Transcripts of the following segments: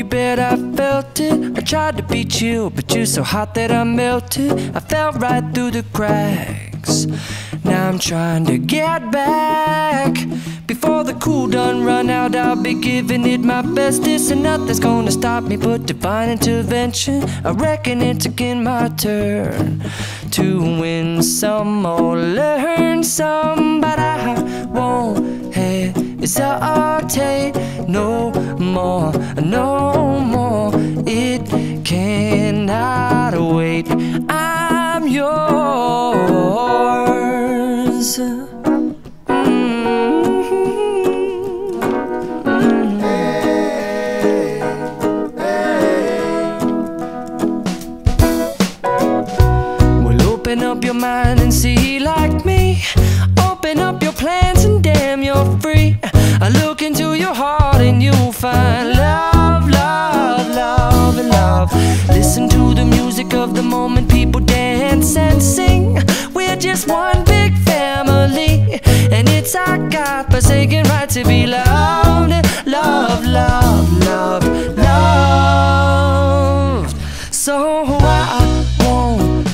you bet I felt it. I tried to be chill, but you're so hot that I melted. I fell right through the cracks. Now I'm trying to get back. Before the cool done run out, I'll be giving it my bestest, and nothing's gonna stop me but divine intervention. I reckon it's again my turn to win some or learn some, but I won't hesitate no more, no more. It cannot wait. I'm yours. Open up your mind and see like me. Open up your plans and damn, you're free. I look into your heart and you'll find love, love, love, and love. Listen to the music of the moment, people dance and sing. We're just one big family, and it's our God-forsaken right to be loved. Love, love, love, love. So I won't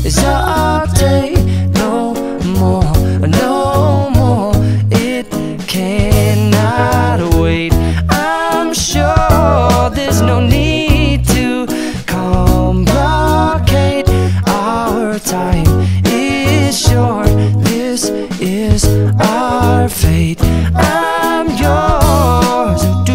hesitate no more, no more. It cannot wait. I'm sure there's no need to complicate. Our time is short. This is our fate. I'm yours. Do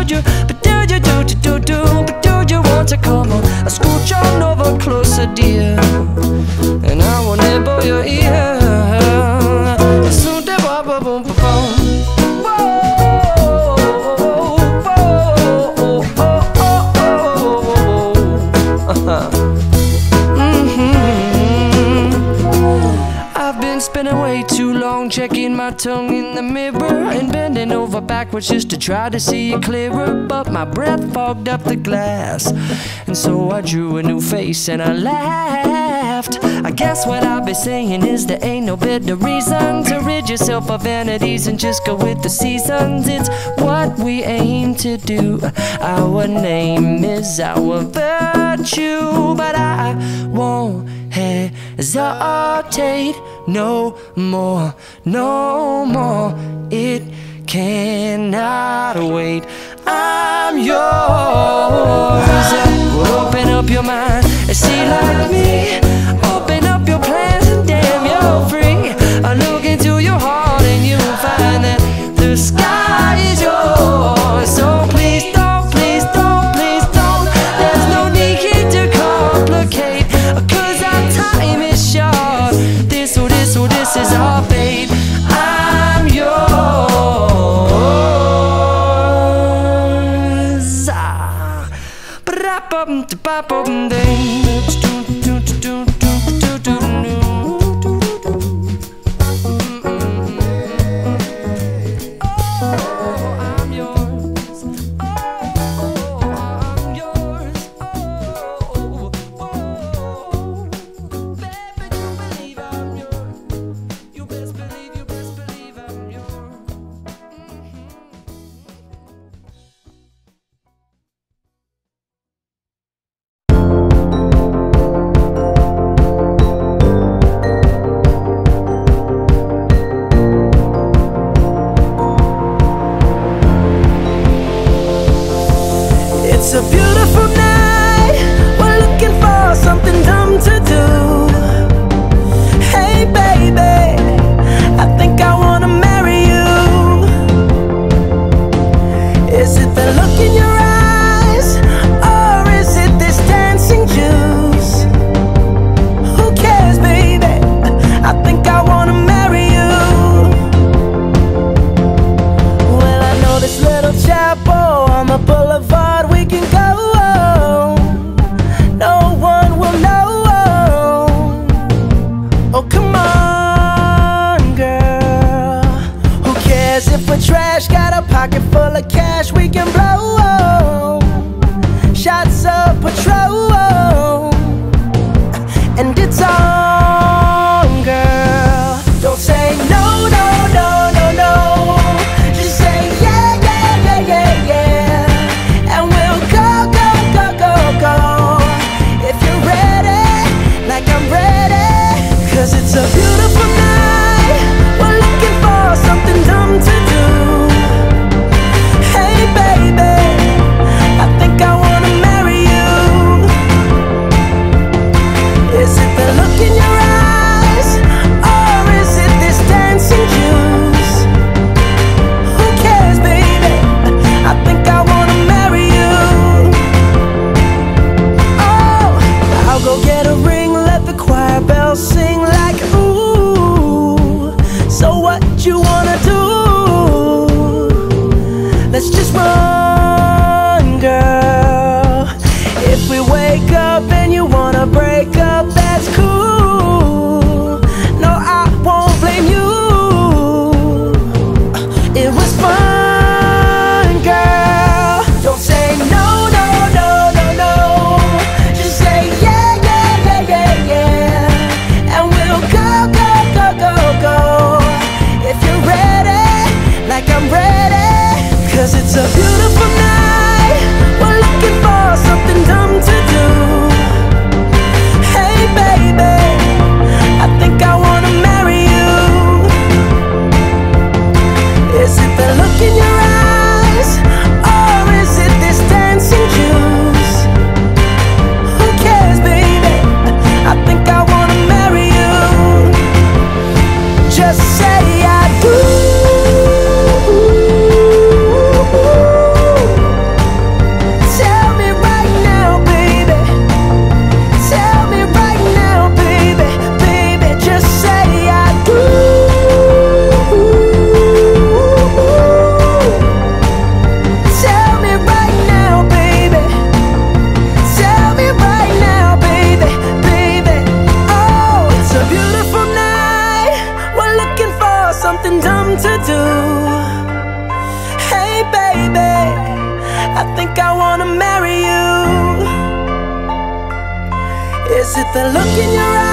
you, but do you, but do you want to come on? I scooch on over closer, dear, and I will nibble your ear. Soon to boom, boom, boom, boom. I've been spending way too long checking my tongue in the mirror and bending over backwards just to try to see it clearer, but my breath fogged up the glass, and so I drew a new face and I laughed. I guess what I'll be saying is there ain't no better reason to rid yourself of vanities and just go with the seasons. It's what we aim to do. Our name is our virtue, but I won't hesitate no more, no more. It cannot wait. I'm yours. Well, open up your mind and see like me. Open up your plans and damn, you're free. I look into your heart and you'll find that the sky is yours. So please don't, please don't, please don't. There's no need here to complicate, 'cause our time is short. This is our fate. I'm yours. It's a beautiful night. We're looking for something dumb to do. Hey baby, I think I wanna marry you. Is it the look in your eyes, or is it this dancing juice? Who cares, baby? I think I wanna marry you. Well, I know this little chapel on the boulevard we can go. No one will know. Oh, come on, girl. Who cares if we're trash? Got a pocket full of cash we can blow. something dumb to do. Hey baby, I think I wanna marry you. Is it the look in your